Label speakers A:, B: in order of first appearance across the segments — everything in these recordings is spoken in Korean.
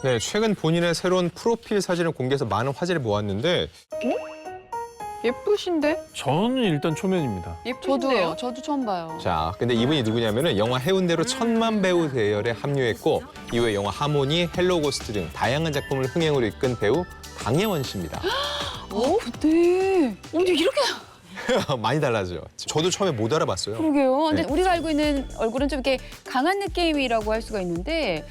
A: 네, 최근 본인의 새로운 프로필 사진을 공개해서 많은 화제를 모았는데
B: 예쁘신데?
C: 저는 일단 초면입니다.
B: 예쁘신데요? 저도 처음 봐요.
A: 자, 근데 이분이 누구냐면은 영화 해운대로 천만 배우 대열에 합류했고 이후에 영화 하모니, 헬로 고스트 등 다양한 작품을 흥행으로 이끈 배우 강혜원 씨입니다.
B: 네. 근데 이렇게
A: 많이 달라져요. 저도 처음에 못 알아봤어요.
B: 그러게요. 근데
A: 네.
B: 우리가 알고 있는 얼굴은 좀 이렇게 강한 느낌이라고 할 수가 있는데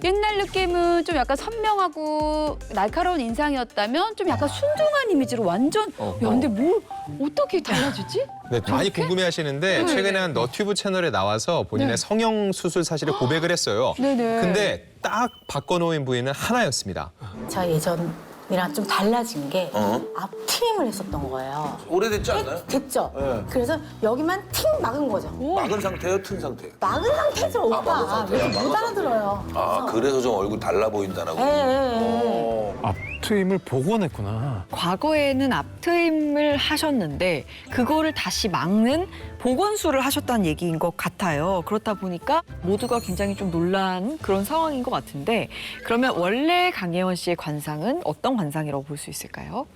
B: 옛날 느낌은 좀 약간 선명하고 날카로운 인상이었다면 좀 약간 순둥한 이미지로 완전 야, 근데 뭘 어떻게 달라지지?
A: 네, 많이 궁금해하시는데
B: 네.
A: 최근에 한 너튜브 채널에 나와서 본인의
B: 네.
A: 성형 수술 사실을 고백을 했어요.
B: 네네.
A: 근데 딱 바꿔놓은 부위는 하나였습니다.
D: 제가 예전이랑 좀 달라진 게 앞트임을 했었던 거예요.
E: 오래됐지 않나요?
D: 됐죠?
E: 네.
D: 그래서 여기만 팅 막은 거죠.
E: 막은 상태예요, 튼 상태예요?
D: 막은 상태죠, 오빠.
E: 막은 상태야,
D: 왜
E: 막은
D: 못 알아들어요.
E: 아, 그래서 좀 얼굴 달라 보인다라고.
D: 예, 예, 예.
E: 어.
C: 앞트임을 복원했구나.
F: 과거에는 앞트임을 하셨는데 그거를 다시 막는 복원술을 하셨다는 얘기인 것 같아요. 그렇다 보니까 모두가 굉장히 좀 놀란 그런 상황인 것 같은데 그러면 원래 강혜원 씨의 관상은 어떤 관상이라고 볼 수 있을까요?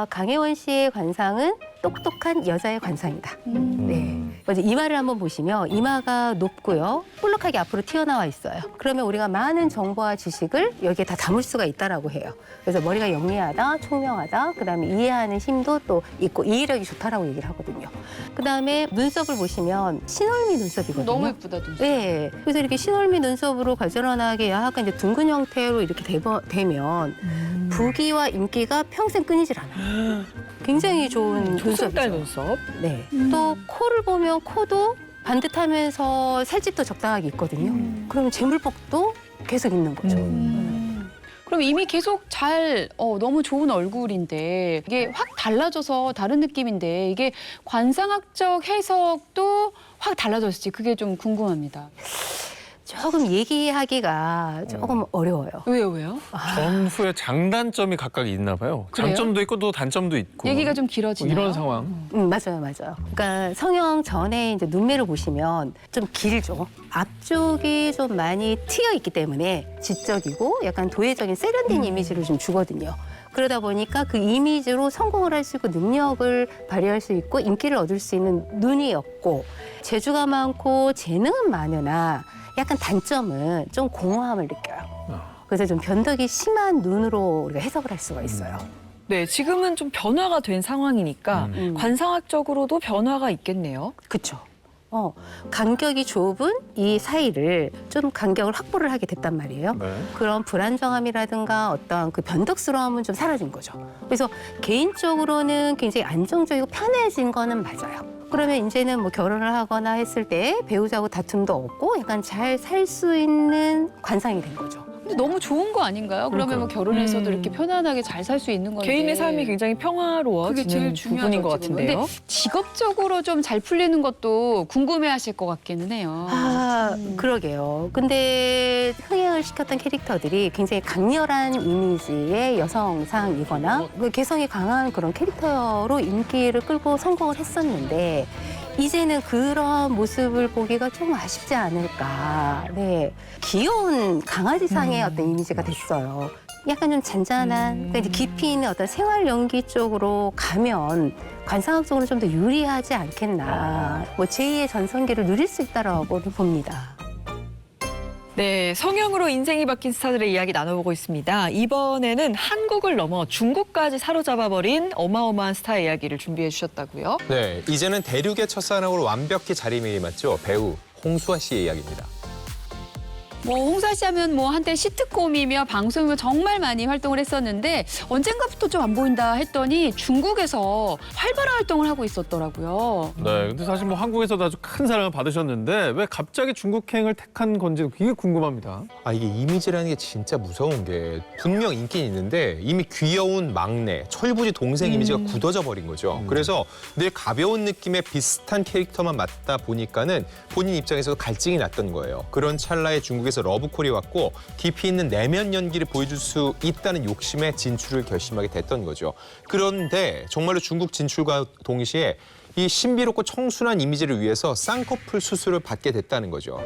G: 강혜원 씨의 관상은 똑똑한 여자의 관상이다. 네. 먼저 이마를 한번 보시면 이마가 높고요. 볼록하게 앞으로 튀어나와 있어요. 그러면 우리가 많은 정보와 지식을 여기에 다 담을 수가 있다라고 해요. 그래서 머리가 영리하다, 총명하다, 그다음에 이해하는 힘도 또 있고 이해력이 좋다라고 얘기를 하거든요. 그다음에 눈썹을 보시면 신월미 눈썹이거든요.
B: 너무 예쁘다, 눈썹.
G: 네. 그래서 이렇게 신월미 눈썹으로 가지런하게 약간 이제 둥근 형태로 이렇게 되면 부귀와 인기가 평생 끊이질 않아요. 굉장히 좋은
F: 초승달
G: 눈썹이죠.
F: 눈썹.
G: 네. 또 코를 보면 코도 반듯하면서 살집도 적당하게 있거든요. 그러면 재물복도 계속 있는 거죠.
B: 그럼 이미 계속 너무 좋은 얼굴인데 이게 확 달라져서 다른 느낌인데 이게 관상학적 해석도 확 달라졌을지 그게 좀 궁금합니다.
G: 조금 얘기하기가 조금 어려워요.
B: 왜요?
C: 전후에 장단점이 각각 있나 봐요.
B: 그래요?
C: 장점도 있고 또 단점도 있고.
B: 얘기가 좀 길어지나요?
C: 이런 상황.
G: 맞아요. 그러니까 성형 전에 이제 눈매를 보시면 좀 길죠. 앞쪽이 좀 많이 튀어 있기 때문에 지적이고 약간 도회적인 세련된 이미지를 좀 주거든요. 그러다 보니까 그 이미지로 성공을 할 수 있고 능력을 발휘할 수 있고 인기를 얻을 수 있는 눈이었고 재주가 많고 재능은 많으나 약간 단점은 좀 공허함을 느껴요. 그래서 좀 변덕이 심한 눈으로 우리가 해석을 할 수가 있어요.
F: 네, 지금은 좀 변화가 된 상황이니까 관상학적으로도 변화가 있겠네요.
G: 그렇죠. 간격이 좁은 이 사이를 좀 간격을 확보를 하게 됐단 말이에요.
C: 네.
G: 그런 불안정함이라든가 어떤 그 변덕스러움은 좀 사라진 거죠. 그래서 개인적으로는 굉장히 안정적이고 편해진 거는 맞아요. 그러면 이제는 뭐 결혼을 하거나 했을 때 배우자하고 다툼도 없고 약간 잘 살 수 있는 관상이 된 거죠.
B: 근데 너무 좋은 거 아닌가요? 그러면 뭐 결혼해서도 이렇게 편안하게 잘 살 수 있는 건데.
F: 개인의 삶이 굉장히
B: 그게
F: 평화로워지는
B: 제일 중요한
F: 부분인 것 같은데요.
B: 근데 직업적으로 좀 잘 풀리는 것도 궁금해하실 것 같기는 해요.
G: 그러게요. 근데 흥행을 시켰던 캐릭터들이 굉장히 강렬한 이미지의 여성상이거나 개성이 강한 그런 캐릭터로 인기를 끌고 성공을 했었는데 이제는 그런 모습을 보기가 좀 아쉽지 않을까. 네. 귀여운 강아지상의 어떤 이미지가 됐어요. 약간 좀 잔잔한, 그러니까 이제 깊이 있는 어떤 생활 연기 쪽으로 가면 관상학적으로 좀 더 유리하지 않겠나. 뭐 제2의 전성기를 누릴 수 있다라고 봅니다.
F: 네, 성형으로 인생이 바뀐 스타들의 이야기 나눠보고 있습니다. 이번에는 한국을 넘어 중국까지 사로잡아버린 어마어마한 스타의 이야기를 준비해 주셨다고요?
A: 네, 이제는 대륙의 첫사랑으로 완벽히 자리매김했죠. 배우 홍수아 씨의 이야기입니다.
B: 뭐 홍사 씨 하면 뭐 한때 시트콤이며 방송이며 정말 많이 활동을 했었는데 언젠가부터 좀 안 보인다 했더니 중국에서 활발한 활동을 하고 있었더라고요.
C: 네, 근데 사실 뭐 한국에서도 아주 큰 사랑을 받으셨는데 왜 갑자기 중국행을 택한 건지 그게 궁금합니다.
A: 이게 이미지라는 게 진짜 무서운 게 분명 인기는 있는데 이미 귀여운 막내, 철부지 동생 이미지가 굳어져 버린 거죠. 그래서 늘 가벼운 느낌의 비슷한 캐릭터만 맡다 보니까는 본인 입장에서도 갈증이 났던 거예요. 그런 찰나에 중국에서 러브콜이 왔고 깊이 있는 내면 연기를 보여줄 수 있다는 욕심에 진출을 결심하게 됐던 거죠. 그런데 정말로 중국 진출과 동시에 이 신비롭고 청순한 이미지를 위해서 쌍꺼풀 수술을 받게 됐다는 거죠.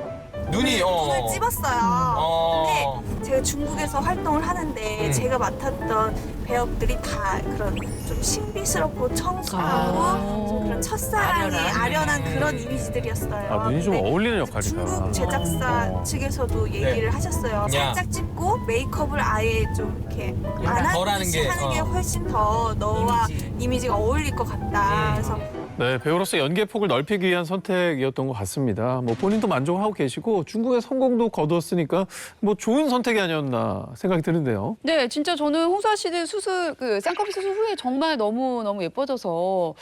E: 눈이
H: 눈을 찝었어요. 근데 제가 중국에서 활동을 하는데 제가 맡았던 배역들이 다 그런 좀 신비스럽고 청순하고 좀 그런 첫사랑이 아련한 그런 이미지들이었어요.
C: 아, 눈이 좀
H: 근데
C: 어울리는 역할이다.
H: 중국 제작사 측에서도 얘기를 하셨어요. 살짝 찝고 메이크업을 아예 좀 이렇게 안 하듯이 하는 게 훨씬 더 너와 이미지가 어울릴 것 같다. 그래서
C: 네, 배우로서 연기의 폭을 넓히기 위한 선택이었던 것 같습니다. 뭐 본인도 만족하고 계시고 중국의 성공도 거두었으니까 뭐 좋은 선택이 아니었나 생각이 드는데요.
B: 네, 진짜 저는 홍수아 씨는 수술, 쌍꺼풀 수술 후에 정말 너무 예뻐져서.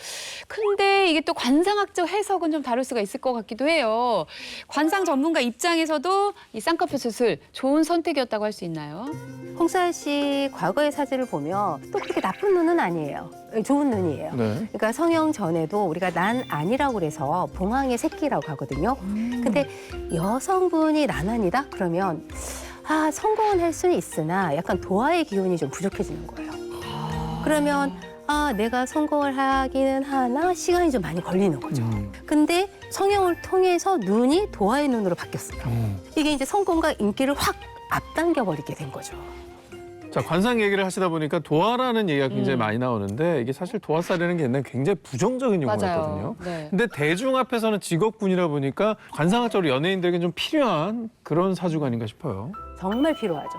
B: 근데 이게 또 관상학적 해석은 좀 다를 수가 있을 것 같기도 해요. 관상 전문가 입장에서도 이 쌍꺼풀 수술 좋은 선택이었다고 할 수 있나요?
G: 홍수아 씨 과거의 사진을 보면 또 그렇게 나쁜 눈은 아니에요. 좋은 눈이에요.
C: 네.
G: 그러니까 성형 전에도 우리가 난 아니라고 그래서 봉황의 새끼라고 하거든요. 근데 여성분이 난안이다? 그러면 성공은 할 수는 있으나 약간 도화의 기운이 좀 부족해지는 거예요. 그러면 내가 성공을 하기는 하나 시간이 좀 많이 걸리는 거죠. 근데 성형을 통해서 눈이 도화의 눈으로 바뀌었어요. 이게 이제 성공과 인기를 확 앞당겨 버리게 된 거죠.
C: 자, 관상 얘기를 하시다 보니까 도화라는 얘기가 굉장히 많이 나오는데 이게 사실 도화살이라는 게 옛날에 굉장히 부정적인 용어였거든요.
B: 네.
C: 근데 대중 앞에서는 직업군이라 보니까 관상학적으로 연예인들에게 좀 필요한 그런 사주가 아닌가 싶어요.
G: 정말 필요하죠.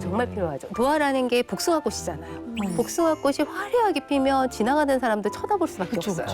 G: 정말 필요하죠. 도화라는 게 복숭아꽃이잖아요. 복숭아꽃이 화려하게 피면 지나가는 사람들 쳐다볼 수밖에 없어요.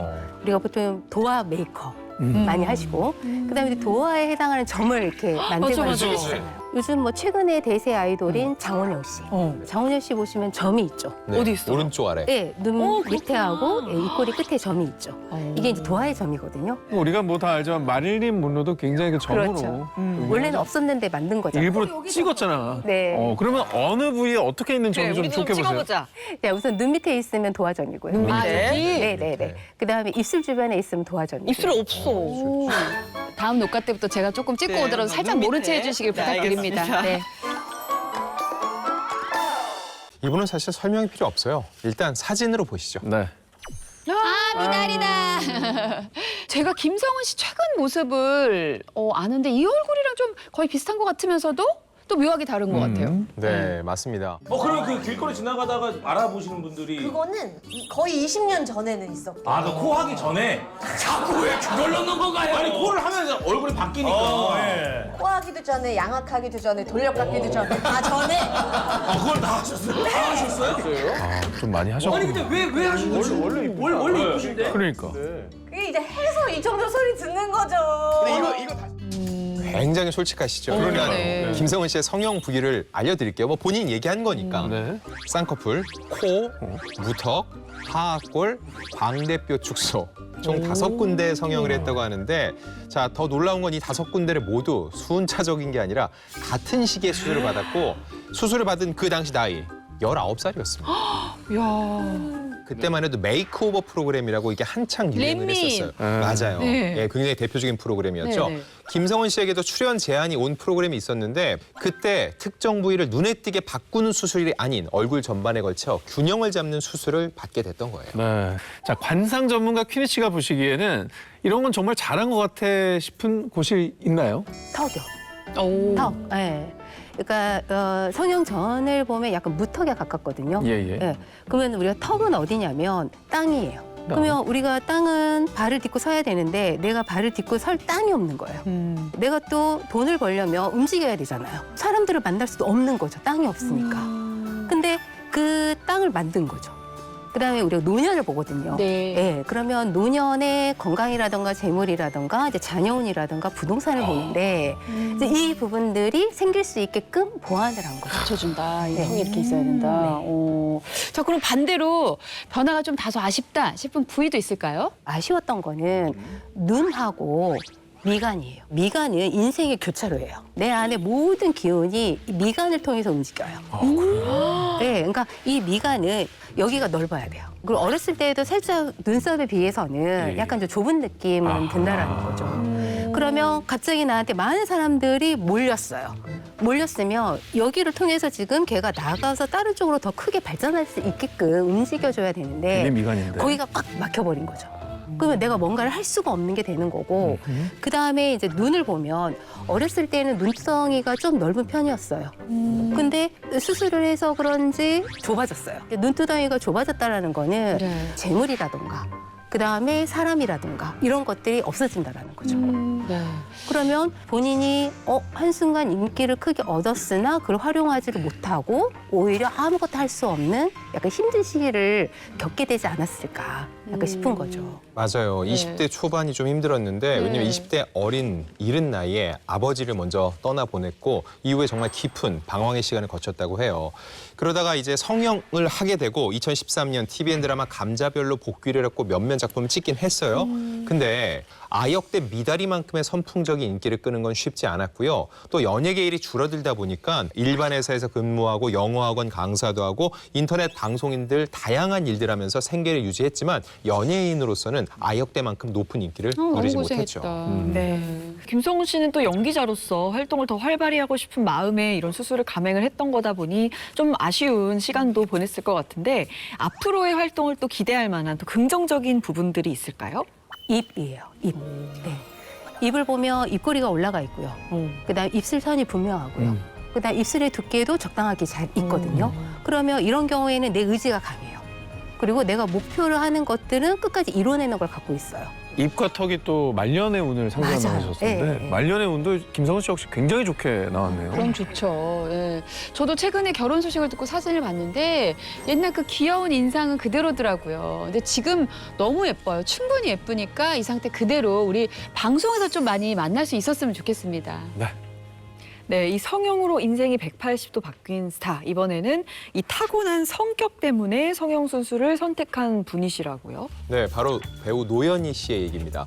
G: 우리가 보통 도화 메이크업 많이 하시고 그다음에 도화에 해당하는 점을 이렇게 만들고 하시잖아요. 요즘 뭐 최근에 대세 아이돌인 장원영 씨. 장원영 씨 보시면 점이 있죠.
A: 네,
F: 어디 있어요?
A: 오른쪽 아래.
G: 네, 눈 밑에하고 입꼬리 끝에 점이 있죠. 이게 이제 도화의 점이거든요.
C: 우리가 뭐 다 알지만 마릴린 문로도 굉장히 그 점으로
G: 그렇죠. 원래는 없었는데 만든 거죠.
C: 일부러 찍었잖아.
G: 네.
C: 그러면 어느 부위에 어떻게 있는 점이 좀
F: 우리도
C: 좋게 보세요?
F: 찍어보자.
G: 네, 우선 눈 밑에 있으면 도화점이고요.
F: 밑에?
G: 네네네. 그다음에 입술 주변에 있으면 도화점이고.
F: 입술 없어.
B: 다음 녹화 때부터 제가 조금 찍고
F: 네,
B: 오더라도 살짝
F: 눈
B: 모른
F: 밑에.
B: 체 해주시길
F: 네,
B: 부탁드립니다.
F: 알겠습니다.
B: 네.
A: 이분은 사실 설명이 필요 없어요. 일단 사진으로 보시죠.
C: 네.
B: 미나리다. 제가 김성은 씨 최근 모습을 아는데 이 얼굴이랑 좀 거의 비슷한 것 같으면서도 또 묘하게 다른 것 같아요.
A: 네, 맞습니다.
I: 그러면 그 길거리 지나가다가 알아보시는 분들이
D: 그거는 거의 20년 전에는 있었고.
I: 그 코 하기 전에 자꾸 왜 그걸 넣는 건가요? 아니 코를 하면서 얼굴이 바뀌니까.
D: 코하기도 전에 양악하기도 전에 돌려깎기도 전에 다 전에.
I: 그걸 다 하셨어요? 다 하셨어요?
C: 좀 많이 하셨고.
I: 아니 근데 왜 하신 거지? 원래 이쁘신데.
C: 그러니까.
D: 그게 이제 해서 이 정도 소리 듣는 거죠.
I: 이거 다.
A: 굉장히 솔직하시죠. 그러니까
B: 네.
A: 김성은 씨의 성형 부위를 알려드릴게요. 뭐 본인 얘기한 거니까.
C: 네.
A: 쌍꺼풀, 코, 무턱, 하악골, 광대뼈 축소. 총 5군데 성형을 했다고 하는데 자, 더 놀라운 건 이 5군데를 모두 순차적인 게 아니라 같은 시기에 수술을 받았고 수술을 받은 그 당시 나이 19살이었습니다. 그때만 해도 메이크오버 프로그램이라고 이게 한창 유행을
B: 렛민.
A: 했었어요. 맞아요.
B: 네.
A: 예, 굉장히 대표적인 프로그램이었죠.
B: 네, 네.
A: 김성원 씨에게도 출연 제안이 온 프로그램이 있었는데 그때 특정 부위를 눈에 띄게 바꾸는 수술이 아닌 얼굴 전반에 걸쳐 균형을 잡는 수술을 받게 됐던 거예요.
C: 네. 자, 관상 전문가 퀴니 씨가 보시기에는 이런 건 정말 잘한 것 같아 싶은 곳이 있나요?
G: 턱이요. 턱. 네. 그러니까 성형 전을 보면 약간 무턱에 가깝거든요.
C: 예.
G: 그러면 우리가 턱은 어디냐면 땅이에요. 그러면 우리가 땅은 발을 딛고 서야 되는데 내가 발을 딛고 설 땅이 없는 거예요. 내가 또 돈을 벌려면 움직여야 되잖아요. 사람들을 만날 수도 없는 거죠. 땅이 없으니까. 근데 그 땅을 만든 거죠. 그다음에 우리가 노년을 보거든요.
B: 네.
G: 예, 그러면 노년의 건강이라든가 재물이라든가 이제 자녀운이라든가 부동산을 보는데 이제 이 부분들이 생길 수 있게끔 보완을 한 거죠.
B: 받쳐준다. 이
G: 네.
B: 턱이 이렇게 있어야 된다. 자, 그럼 반대로 변화가 좀 다소 아쉽다 싶은 부위도 있을까요?
G: 아쉬웠던 거는 눈하고 미간이에요. 미간은 인생의 교차로예요. 내 안에 모든 기운이 이 미간을 통해서 움직여요. 네, 그러니까 이 미간은 여기가 넓어야 돼요. 그리고 어렸을 때에도 살짝 눈썹에 비해서는 약간 좀 좁은 느낌은 든다라는 거죠. 그러면 갑자기 나한테 많은 사람들이 몰렸어요. 몰렸으면 여기를 통해서 지금 걔가 나가서 다른 쪽으로 더 크게 발전할 수 있게끔 움직여줘야 되는데
C: 이게 미간인데.
G: 거기가 꽉 막혀버린 거죠. 그러면 내가 뭔가를 할 수가 없는 게 되는 거고 그다음에 이제 눈을 보면 어렸을 때는 눈두덩이가 좀 넓은 편이었어요. 근데 수술을 해서 그런지 좁아졌어요. 눈두덩이가 좁아졌다라는 거는
B: 네.
G: 재물이라든가 그다음에 사람이라든가 이런 것들이 없어진다라는 거죠.
B: 네.
G: 그러면 본인이 한순간 인기를 크게 얻었으나 그걸 활용하지를 못하고 오히려 아무것도 할 수 없는 약간 힘든 시기를 겪게 되지 않았을까 약간 싶은 거죠.
A: 맞아요.
B: 네.
A: 20대 초반이 좀 힘들었는데
B: 네.
A: 왜냐면 20대 이른 나이에 아버지를 먼저 떠나보냈고 이후에 정말 깊은 방황의 시간을 거쳤다고 해요. 그러다가 이제 성형을 하게 되고 2013년 TVN 드라마 감자별로 복귀를 했고 몇몇 작품을 찍긴 했어요. 근데 아역대 미다리만큼의 선풍적인 인기를 끄는 건 쉽지 않았고요. 또 연예계 일이 줄어들다 보니까 일반 회사에서 근무하고 영어학원 강사도 하고 인터넷 방송인들 다양한 일들 하면서 생계를 유지했지만 연예인으로서는 아역대만큼 높은 인기를 누리지
B: 너무
A: 못했죠.
B: 고생했다.
F: 네. 김성훈 씨는 또 연기자로서 활동을 더 활발히 하고 싶은 마음에 이런 수술을 감행을 했던 거다 보니 좀 아쉬운 시간도 보냈을 것 같은데 앞으로의 활동을 또 기대할 만한 또 긍정적인 부분들이 있을까요?
G: 입이에요. 입. 네. 입을 보면 입꼬리가 올라가 있고요. 그다음 입술선이 분명하고요. 그다음 입술의 두께도 적당하게 잘 있거든요. 그러면 이런 경우에는 내 의지가 강해요. 그리고 내가 목표를 하는 것들은 끝까지 이뤄내는 걸 갖고 있어요.
C: 입과 턱이 또 말년의 운을
G: 맞아요.
C: 상징하셨었는데
G: 예, 예.
C: 말년의 운도 김성훈 씨 역시 굉장히 좋게 나왔네요.
B: 그럼 좋죠. 예. 저도 최근에 결혼 소식을 듣고 사진을 봤는데 옛날 그 귀여운 인상은 그대로더라고요. 근데 지금 너무 예뻐요. 충분히 예쁘니까 이 상태 그대로 우리 방송에서 좀 많이 만날 수 있었으면 좋겠습니다.
F: 네, 이 성형으로 인생이 180도 바뀐 스타. 이번에는 이 타고난 성격 때문에 성형 수술을 선택한 분이시라고요.
A: 네, 바로 배우 노현희 씨의 얘기입니다.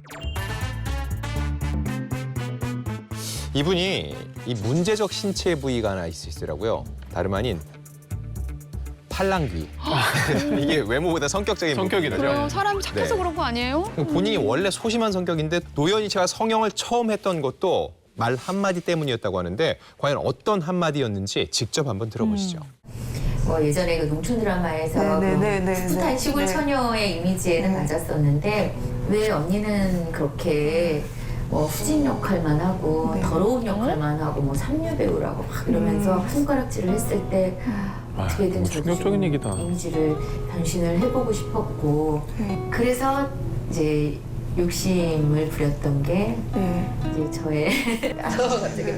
A: 이분이 이 문제적 신체 부위가 하나 있으시더라고요. 다름 아닌 팔랑귀. 이게 외모보다 성격적인
C: 성격이다.
A: 부분이죠.
B: 그럼 사람이 착해서
A: 네.
B: 그런 거 아니에요?
A: 본인이 원래 소심한 성격인데 노현희 씨가 성형을 처음 했던 것도 말 한마디 때문이었다고 하는데 과연 어떤 한마디였는지 직접 한번 들어보시죠.
J: 예전에 그 농촌 드라마에서 풋풋한 시골 처녀의 이미지에는 맞았었는데 왜 언니는 그렇게 후진 역할만 하고 더러운 역할만 하고 삼류 배우라고 막 이러면서 손가락질을 했을 때 어떻게든 저도
C: 충격적인
J: 좀
C: 얘기다.
J: 이미지를 변신을 해보고 싶었고 그래서 이제 욕심을 부렸던 게 이제 저의 갑자기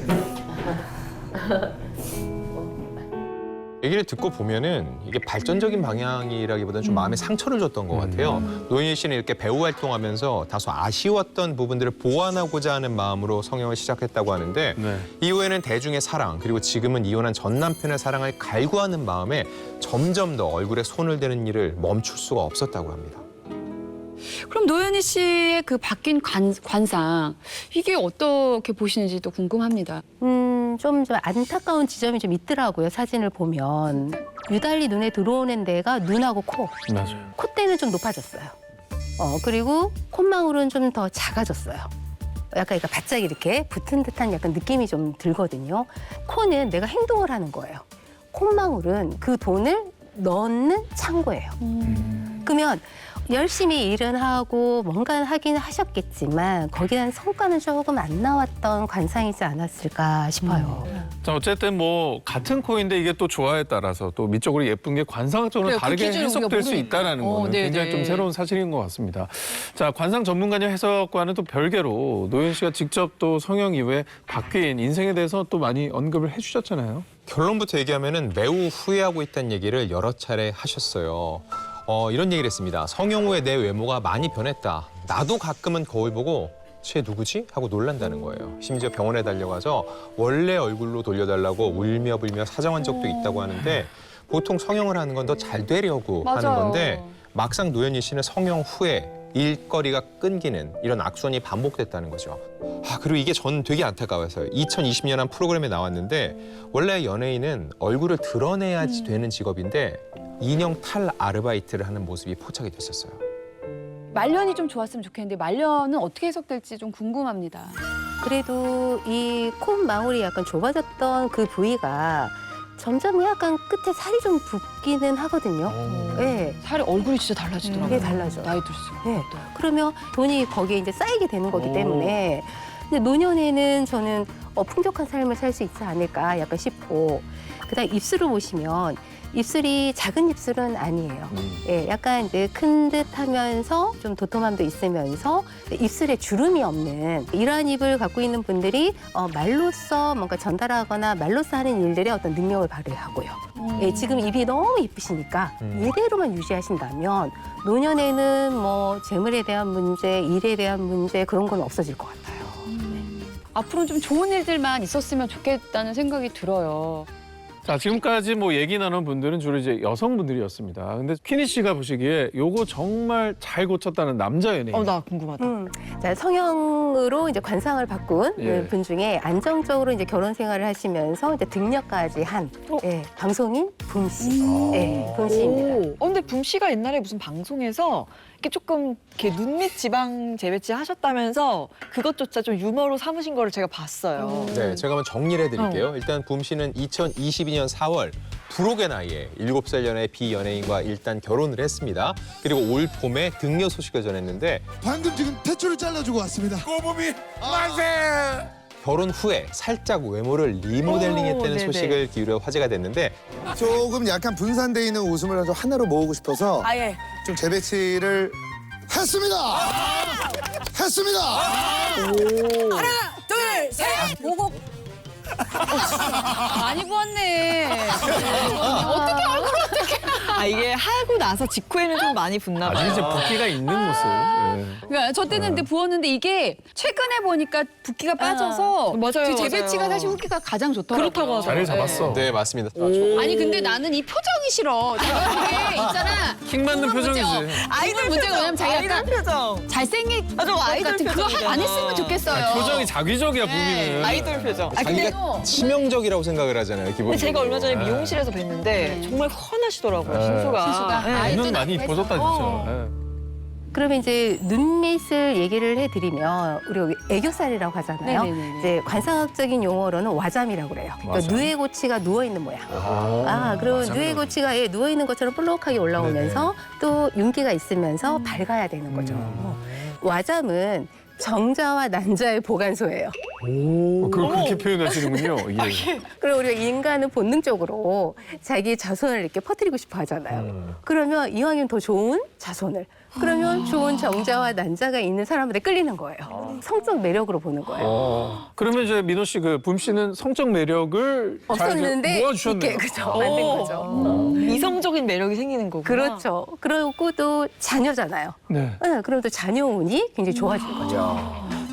A: 얘기를 듣고 보면은 이게 발전적인 방향이라기보다는 좀 마음에 상처를 줬던 것 같아요. 노현희 씨는 이렇게 배우 활동하면서 다소 아쉬웠던 부분들을 보완하고자 하는 마음으로 성형을 시작했다고 하는데
C: 네.
A: 이후에는 대중의 사랑 그리고 지금은 이혼한 전 남편의 사랑을 갈구하는 마음에 점점 더 얼굴에 손을 대는 일을 멈출 수가 없었다고 합니다.
B: 그럼 노현희 씨의 그 바뀐 관상 이게 어떻게 보시는지도 궁금합니다.
G: 좀 안타까운 지점이 좀 있더라고요. 사진을 보면 유달리 눈에 들어오는 데가 눈하고 코.
C: 맞아요.
G: 콧대는 좀 높아졌어요. 그리고 콧망울은 좀 더 작아졌어요. 약간 그러니까 바짝 이렇게 붙은 듯한 약간 느낌이 좀 들거든요. 코는 내가 행동을 하는 거예요. 콧망울은 그 돈을 넣는 창고예요. 그러면 열심히 일은 하고 뭔가 하긴 하셨겠지만 거기에 대한 성과는 조금 안 나왔던 관상이지 않았을까 싶어요.
C: 자, 어쨌든 같은 코인데 이게 또 조화에 따라서 또 미적으로 예쁜 게 관상적으로
B: 그래요. 그
C: 다르게
B: 기준을 우리가
C: 해석될 수
B: 모르니까.
C: 있다는 거는
B: 네네.
C: 굉장히 좀 새로운 사실인 것 같습니다. 자, 관상 전문가님 해석과는 또 별개로 노현 씨가 직접 또 성형 이후에 바뀐 인생에 대해서 또 많이 언급을 해주셨잖아요.
A: 결론부터 얘기하면은 매우 후회하고 있다는 얘기를 여러 차례 하셨어요. 이런 얘기를 했습니다. 성형 후에 내 외모가 많이 변했다. 나도 가끔은 거울 보고 쟤 누구지? 하고 놀란다는 거예요. 심지어 병원에 달려가서 원래 얼굴로 돌려달라고 울며 불며 사정한 적도 있다고 하는데 보통 성형을 하는 건 더 잘 되려고 하는
B: 맞아요.
A: 건데 막상 노현희 씨는 성형 후에 일거리가 끊기는 이런 악순환이 반복됐다는 거죠. 그리고 이게 저는 되게 안타까워서요. 2020년 한 프로그램에 나왔는데 원래 연예인은 얼굴을 드러내야지 되는 직업인데 인형 탈 아르바이트를 하는 모습이 포착이 됐었어요.
B: 말년이 좀 좋았으면 좋겠는데 말년은 어떻게 해석될지 좀 궁금합니다.
G: 그래도 이 콧망울이 약간 좁아졌던 그 부위가 점점 약간 끝에 살이 좀 붓기는 하거든요. 네.
F: 살이 얼굴이 진짜 달라지더라고요.
G: 이게 달라져요.
F: 나이 들수록.
G: 네. 그러면 돈이 거기에 이제 쌓이게 되는 거기 때문에 근데 노년에는 저는 풍족한 삶을 살 수 있지 않을까 약간 싶고 그다음 입술을 보시면 입술이 작은 입술은 아니에요. 예, 약간 이제 큰 듯하면서 좀 도톰함도 있으면서 입술에 주름이 없는 이러한 입을 갖고 있는 분들이 말로써 뭔가 전달하거나 말로써 하는 일들의 어떤 능력을 발휘하고요. 예, 지금 입이 너무 이쁘시니까 이대로만 유지하신다면 노년에는 뭐 재물에 대한 문제, 일에 대한 문제 그런 건 없어질 것 같아요.
B: 앞으로는 좀 좋은 일들만 있었으면 좋겠다는 생각이 들어요.
C: 자, 지금까지 뭐 얘기 나눈 분들은 주로 이제 여성분들이었습니다. 근데 퀴니 씨가 보시기에 요거 정말 잘 고쳤다는 남자 연예인.
F: 나 궁금하다.
G: 자, 성형으로 이제 관상을 바꾼
C: 예.
G: 분 중에 안정적으로 이제 결혼 생활을 하시면서 이제 등력까지 한 예, 방송인 붐 씨. 예, 붐 씨입니다.
F: 근데 붐 씨가 옛날에 무슨 방송에서 이렇게 조금 이렇게 눈밑 지방 재배치 하셨다면서 그것조차 좀 유머로 삼으신 거를 제가 봤어요.
A: 네, 제가 한번 정리를 해드릴게요. 일단 붐 씨는 2022년 4월 불혹의 나이에 7살 연하의 비연예인과 일단 결혼을 했습니다. 그리고 올 봄에 등려 소식을 전했는데
K: 방금 지금 탯줄을 잘라주고 왔습니다.
I: 꼬부미 만세.
A: 결혼 후에 살짝 외모를 리모델링했다는 소식을 기울여 화제가 됐는데
K: 조금 약간 분산돼 있는 웃음을 좀 하나로 모으고 싶어서
F: 예.
K: 좀 재배치를 했습니다. 했습니다.
B: 많이 부었네. 어떻게 얼굴
F: 이게 하고 나서 직후에는 좀 많이 붓나 봐요.
C: 아직 이제 붓기가 있는 모습. 예.
B: 그러니까 저 때는 근데 부었는데 이게 최근에 보니까 붓기가 빠져서
F: 맞아요,
B: 그 재배치가
F: 맞아요.
B: 사실 후기가 가장 좋더라고요.
F: 그렇다고 하더라고요.
C: 자리를 잡았어.
A: 네, 맞습니다.
B: 아니 근데 나는 이 표정이 싫어. 이게 있잖아.
C: 킥 맞는 표정이지.
B: 아이돌 문제가 뭐냐면 자기가 약간
F: 표정.
B: 잘생긴
F: 맞아,
B: 것
F: 아이돌
B: 같은 그거
F: 표정이잖아.
B: 안 했으면 좋겠어요.
C: 표정이 자기적이야, 붐이는.
F: 아이돌 표정.
A: 자기가 치명적이라고 생각을 하잖아요, 기본적으로.
F: 근데 제가 얼마 전에
C: 네.
F: 미용실에서 뵀는데 정말 훤하시더라고요, 신수가.
B: 신수가.
F: 네.
C: 눈은 많이 이뻐졌다, 진짜. 예.
G: 그러면 이제 눈밑을 얘기를 해드리면 우리 애교살이라고 하잖아요.
B: 네네네.
G: 이제 관상학적인 용어로는 와잠이라고 그래요. 그러니까
C: 와잠.
G: 뇌고치가 누워 있는 모양. 그리고 뇌고치가 누워 있는 것처럼 볼록하게 올라오면서 또 윤기가 있으면서 밝아야 되는 거죠. 와잠은 정자와 난자의 보관소예요.
C: 그걸 그렇게 표현하시는군요. 예.
G: 그리고 우리가 인간은 본능적으로 자기 자손을 이렇게 퍼뜨리고 싶어 하잖아요. 그러면 이왕이면 더 좋은 자손을. 그러면 좋은 정자와 난자가 있는 사람한테 끌리는 거예요. 성적 매력으로 보는 거예요.
C: 그러면 이제 민호 씨, 붐 씨는 성적 매력을 잘
G: 없었는데
C: 모아주셨네요.
G: 이렇게 그죠 만든 거죠.
F: 이성적인 매력이 생기는 거구나.
G: 그렇죠. 그리고 또 자녀잖아요.
C: 네.
G: 그럼 또 자녀 운이 굉장히 좋아지는 거죠.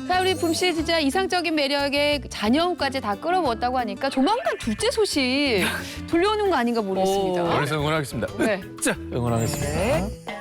B: 자, 우리 붐 씨 진짜 이상적인 매력에 자녀운까지 다 끌어모았다고 하니까 조만간 둘째 소식 들려오는 거 아닌가 모르겠습니다.
C: 여기서 응원하겠습니다.
B: 네.
C: 자, 응원하겠습니다.